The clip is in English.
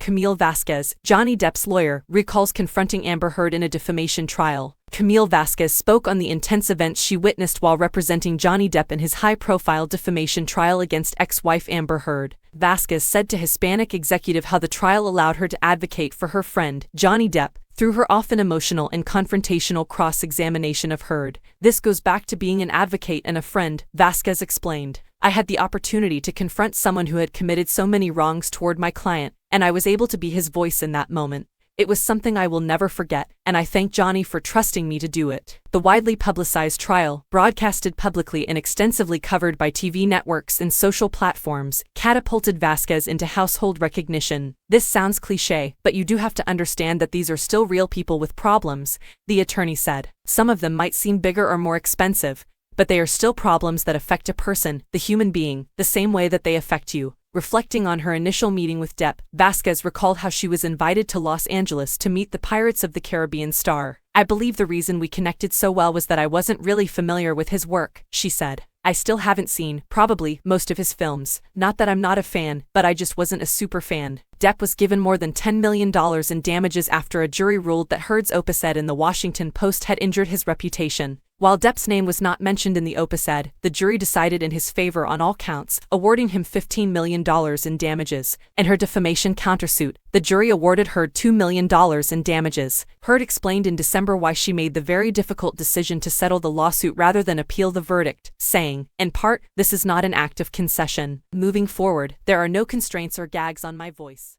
Camille Vasquez, Johnny Depp's lawyer, recalls confronting Amber Heard in a defamation trial. Camille Vasquez spoke on the intense events she witnessed while representing Johnny Depp in his high-profile defamation trial against ex-wife Amber Heard. Vasquez said to Hispanic Executive how the trial allowed her to advocate for her friend, Johnny Depp, through her often emotional and confrontational cross-examination of Heard. "This goes back to being an advocate and a friend," Vasquez explained. "I had the opportunity to confront someone who had committed so many wrongs toward my client, and I was able to be his voice in that moment. It was something I will never forget, and I thank Johnny for trusting me to do it." The widely publicized trial, broadcasted publicly and extensively covered by TV networks and social platforms, catapulted Vasquez into household recognition. "This sounds cliché, but you do have to understand that these are still real people with problems," the attorney said. "Some of them might seem bigger or more expensive, but they are still problems that affect a person, the human being, the same way that they affect you." Reflecting on her initial meeting with Depp, Vasquez recalled how she was invited to Los Angeles to meet the Pirates of the Caribbean star. "I believe the reason we connected so well was that I wasn't really familiar with his work," she said. "I still haven't seen, probably, most of his films. Not that I'm not a fan, but I just wasn't a super fan." Depp was given more than $10 million in damages after a jury ruled that Heard's op-ed in the Washington Post had injured his reputation. While Depp's name was not mentioned in the op-ed, the jury decided in his favor on all counts, awarding him $15 million in damages. In her defamation countersuit, the jury awarded Heard $2 million in damages. Heard explained in December why she made the very difficult decision to settle the lawsuit rather than appeal the verdict, saying, "In part, this is not an act of concession. Moving forward, there are no constraints or gags on my voice."